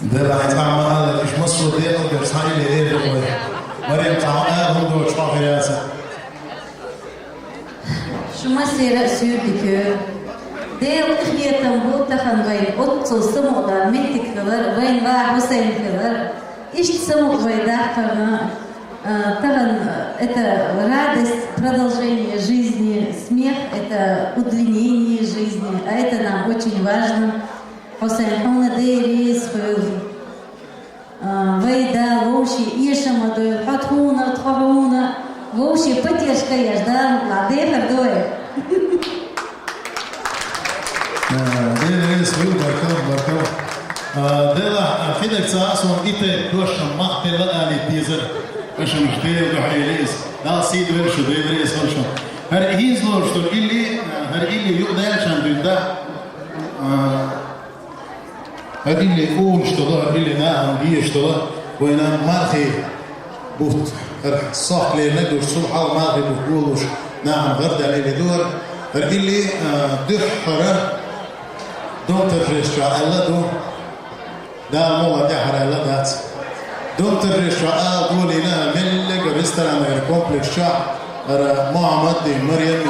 ده راح يطلع معنا مش مصر دي أو برسائل إيه ده مريم تعال هم دول شو عفياسة شو ما سير سيرك ده وتخليه تنبوت تخن غير أطو سمو ده ميتك كبر وين بقى حسين كبر إيش سمو غير ده كنا تغن это радость продолжение жизни смех это удлинение жизни а это нам очень важно حسين حنا ديري سفر ويدا ووشي إيشما دوي حطونا تخونا ووشي بتيش كياش دا لعديها دوي ديري سفر بركو ديلا فيدك تاسون إيته دوش مقبل لأني تيزر أشم شتير بحيليس لا سيد ورشو ديريس ورشو هر إيز لورشتو اللي يقدر شان بيدا هذه اللي يقول اشتغل اللي نعم دي اشتغل وينام مارخي بوت صح لي نقول صبح مارخي بقولوش نعم غرد على اللي دور اللي دحرة دون ترجع الله دو دا مو دحرة الله دات دون ترجع دولنا من اللي قبستنا من كومبلكس شع محمد مريم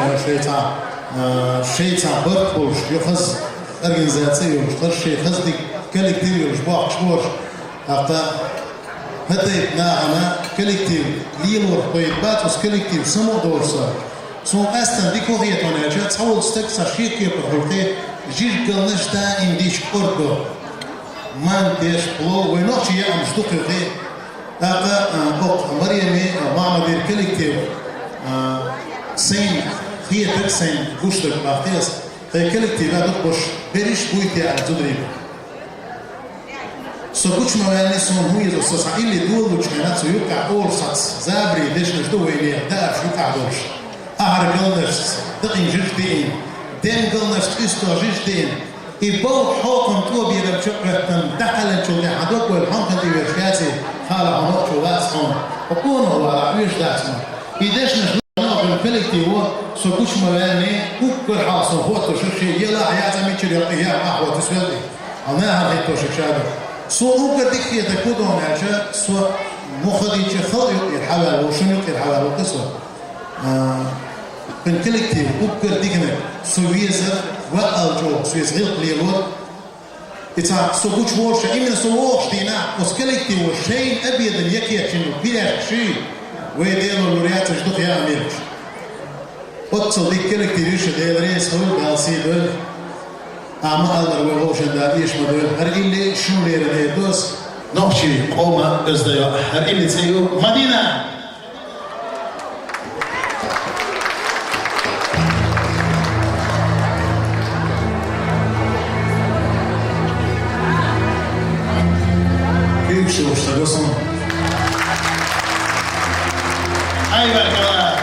شيطان برتبوش يخز أرجنزاتي ومش شيء خزدي كولكتيف ومش باق شبوش أقطع هديتنا أنا كولكتيف ليلور طيبات وس كولكتيف سمو دورسا سو أستن ديكو هي تونيجا تحول ستكسر شيء كيف بحولتي جيش قلنش تا إنديش أردو ما نديش بلو وينوش يا مش دقيقي أقطع بق مريمي مع مدير كولكتيف سين هي تكسين بوشتك باقيس هي كولكتيف هذا بوش بريش بويتي على تدريب سوكوش مواني سون هو يزوس اللي دول وجهات سيوقع أول صص زابري ديش نجدو ويلي دار يوقع دوش أهر قلنش دقين جدين دين قلنش إستو جدين يبو حكم تو بيرم شقة دخل شو حدوك والحكم دي برشاتي حال عنق شو واسهم وكونه هو عيش داسم يدش نجدو بالكولكتيف سوكوش مواني وكل حاصل هو تشوشي يلا حياته ميتشي يقيام أحوى تسويلي أنا هذي توشك شادو سو أوكر ديك يتكودون عشان سو مخدي شخص يحاول وشنو يحاول وقصة من كولكتيف أوكر ديكنا سويسر وألجو سويس غير ليلود إذا سو بوش وش إمن سو وش دينا وس كولكتيف وشين أبيض يكيا شنو بلا شيء ويدينو لوريات جدوك يا أميرش أتصل ديك كولكتيف يش ديل ريس هول بالسيدل أما الله ويغوشن داديش مدول هر اللي شو ليرة دوس نوشي قوما ازديو هر اللي تسيو مدينة كيف شو اشتغلوا أيوة كمان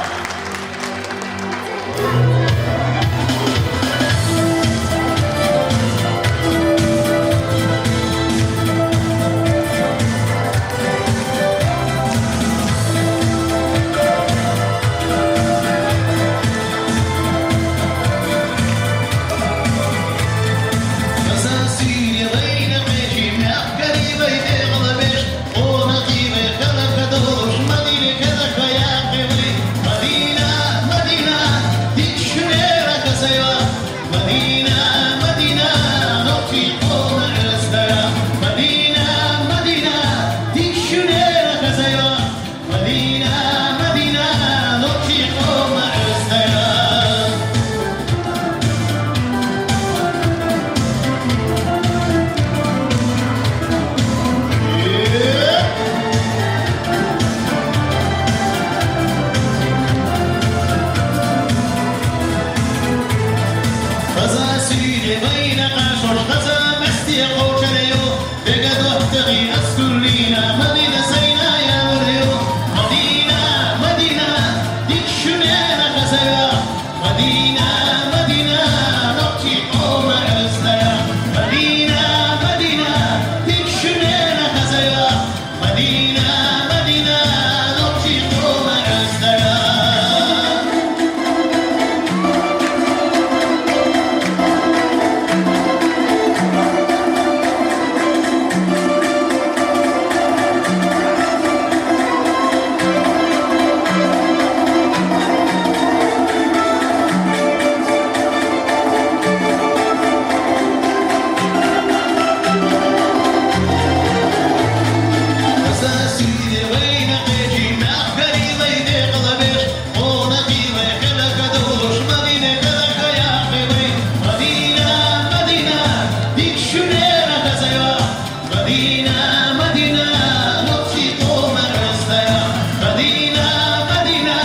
Madina, Madina, notti come restaya. Madina, Madina,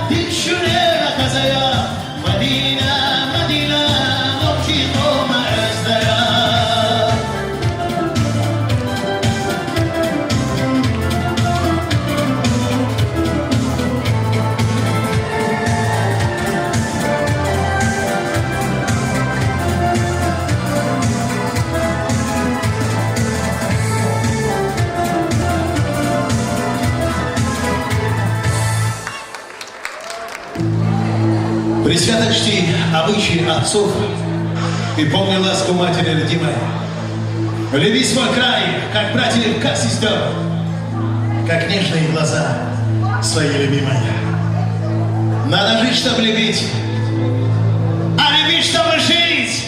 dicune la casaya. Madina, Madina, notti come restaya. Пресвято чти обычаи отцов и помни ласку матери родимой. Люби свой край, как братьев, как сестер, как нежные глаза своей любимой. Надо жить, чтобы любить, а любить, чтобы жить.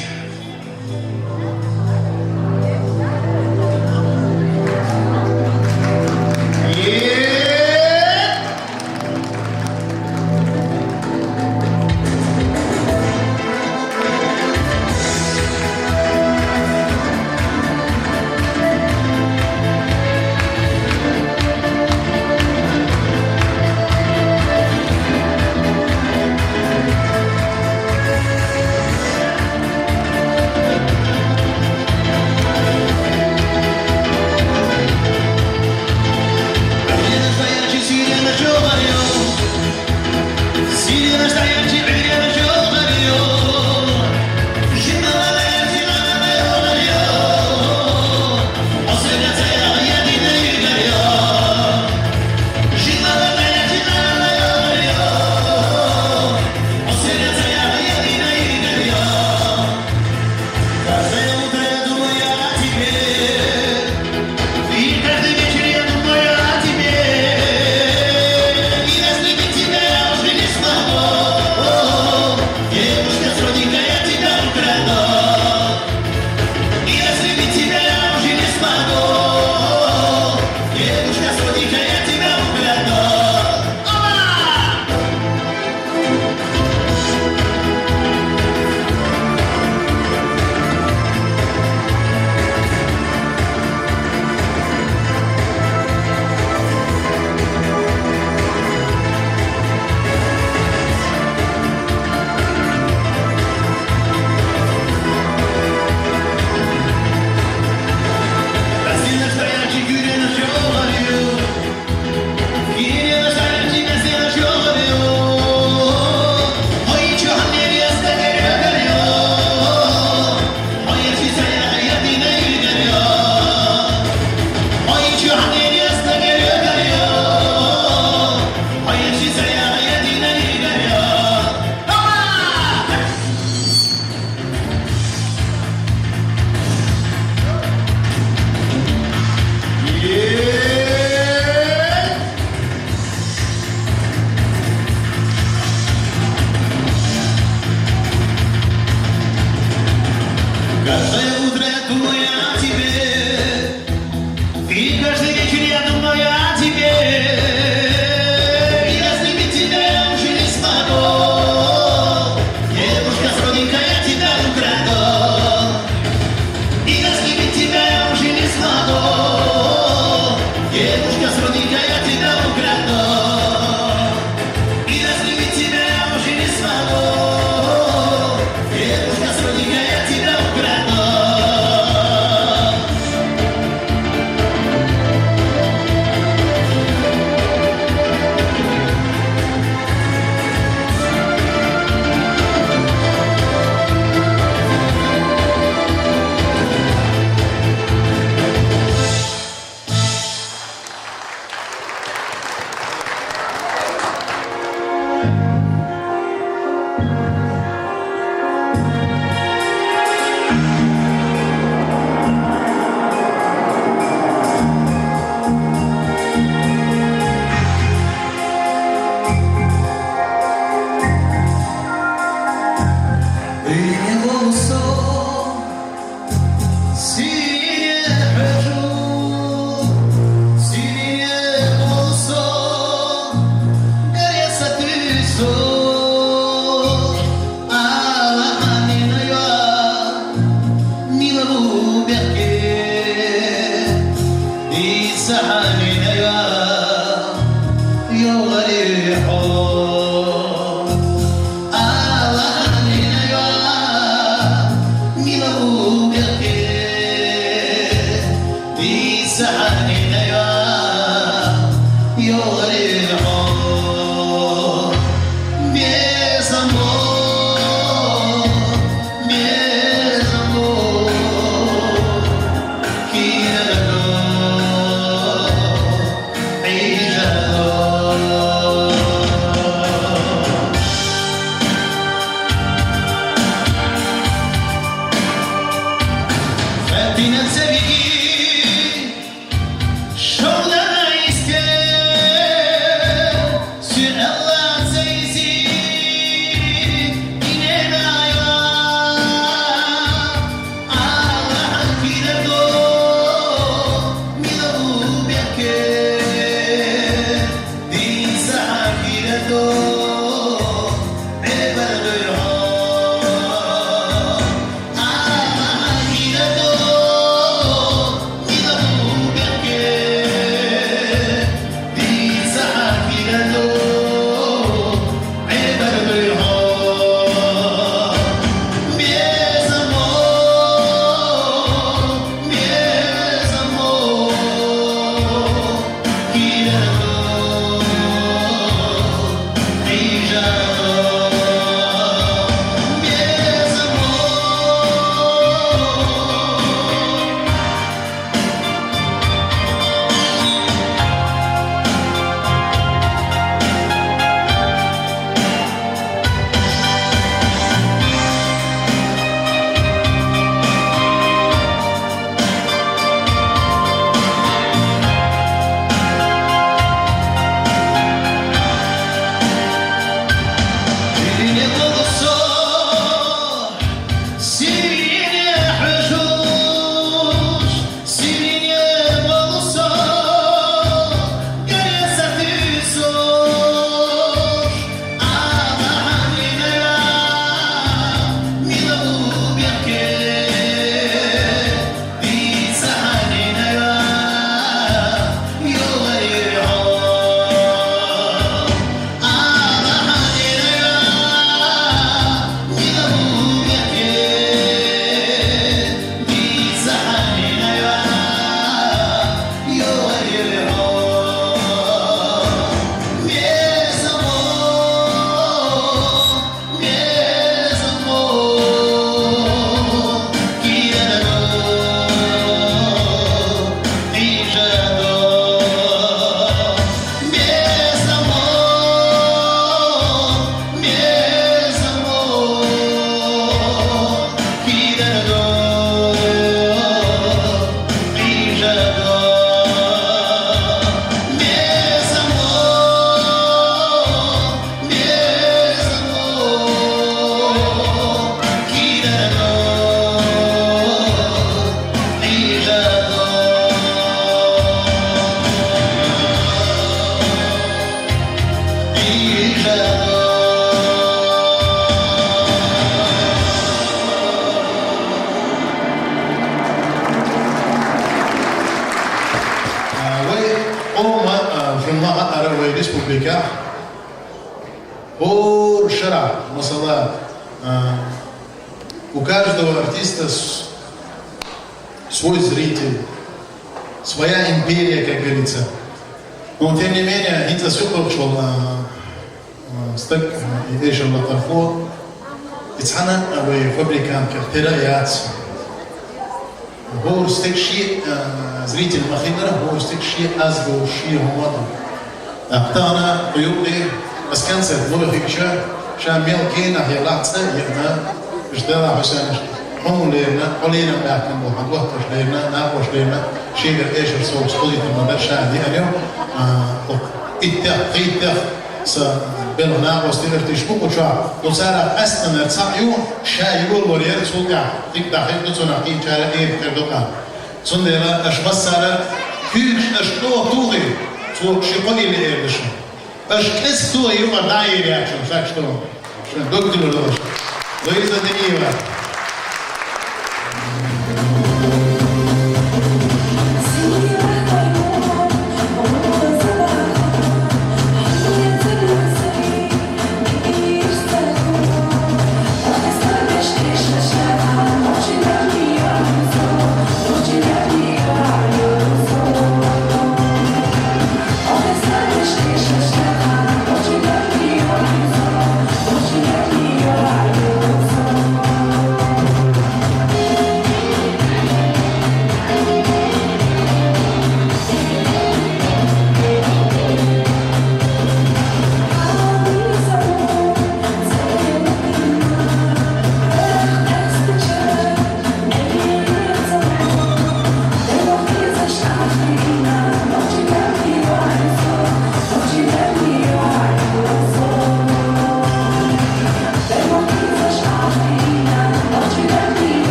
республика. По шара, масала, у каждого артиста свой зритель, своя империя, как говорится. Но тем не менее, это все прошел стак и еще на тарфо. Ицхана, фабрикант, картера, هو استك شيء زريت المخيمرة هو استك شيء أزبو شيء همضو أبتانا قيوبي بس كان سيد فيك شا ميل كينا هي لعطسة يأنا جدارة حسان هم لينا قلينا بأكنا بوحد وقتش لينا ناقوش لينا شيء غير إيش الصوص قضية المدر شاهدي اليوم إتاق بلو ناقوس تقدر تشبوك وشعب وصار أسنا نرسعيو شا يقول ورير سوقع تقدر حيث نصنعين شارع إيه بكردوكا صندلا أشبس سارة كيش أشتوه توغي سوق شقوقي لإيه بشو أشكس توغي يوم الدعي رياكشن شاك شتوه شن دكتور لوش لويزا دنيوة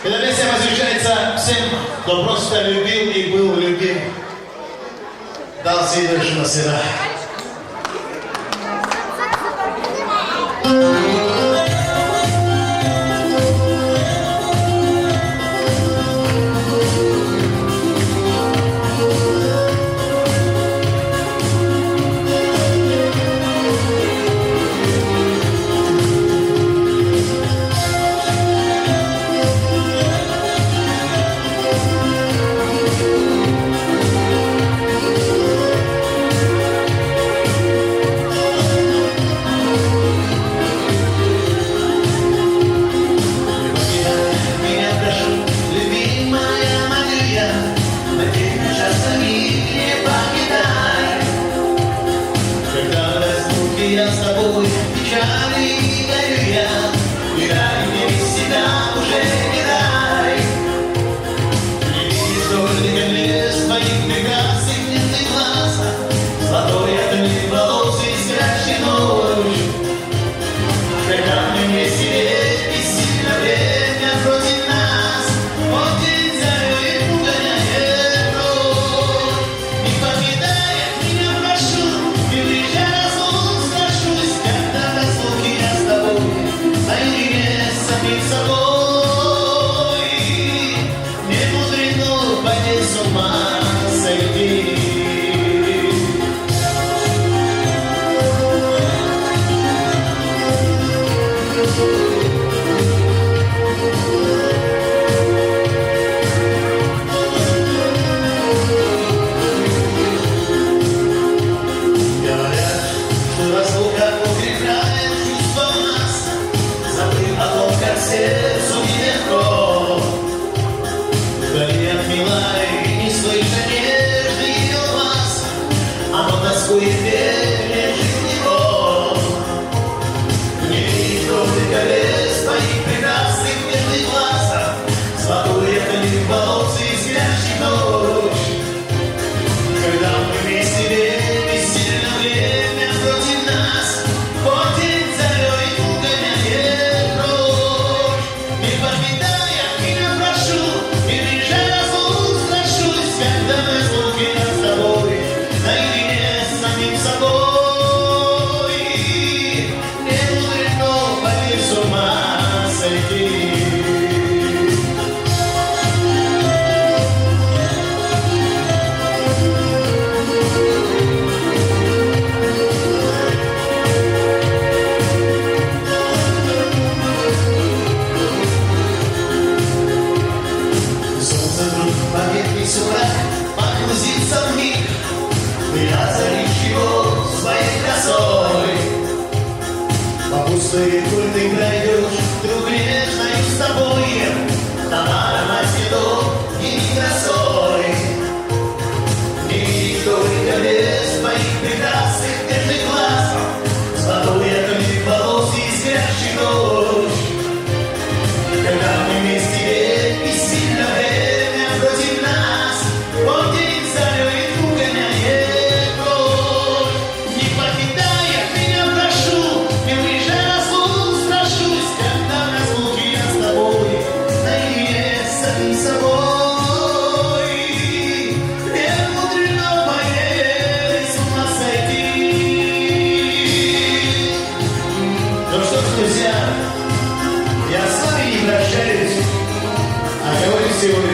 Эта песня посвящается всем, кто просто любил и был любим. Дал Сидорович навсегда. Я с тобой печали и горю я, и дай мне себя уже не дай. Приведи только блеск твоих прекрасных нежных глаз, золотой отмель волос и спящий ночь. Когда мы вместе и сильно время против нас, вот день зарёт угоняет ночь. Не покидая меня, прошу, не уезжай. Самим собой не мудрено пойти с ума сойти. Говорят, что разлука укрепляет чувства в нас, забыв о том, как сердцу нелегко. Вдали от милой и не слыша нежный ее глаз, оно тоскует вернее жизнь его. Не видит кровных колес твоих прекрасных нежных глаз, золотой отмель волос и спящий ночь. Когда мы вместе верим, сильно время против нас, вот день зарёт угоняет ночь. Не покидая меня, прошу, не приезжай разлук, страшусь, когда в разлуке я с тобой, наедине с самим собой. Не мудрено пойти с ума сойти. Солнце вдруг поверхний сумрак погрузится в миг, и озаришь его своей красой. По пустой пульт ты пройдешь, друг нежной с тобой, товаром следов и красой. Не видит только лес твоих прекрасных нежных глаз, золотой отмель волос и спящий ночь. Когда мы вместе и сильно время против нас, вот день зарёт угоняет ночь. Не покидая меня, прошу, не уезжай разлук, страшусь, когда в разлуке я с тобой, наедине с самим собой. Не мудрено моей с ума сойти. Ну что ж, друзья, я с вами не прощаюсь, а говорю сегодня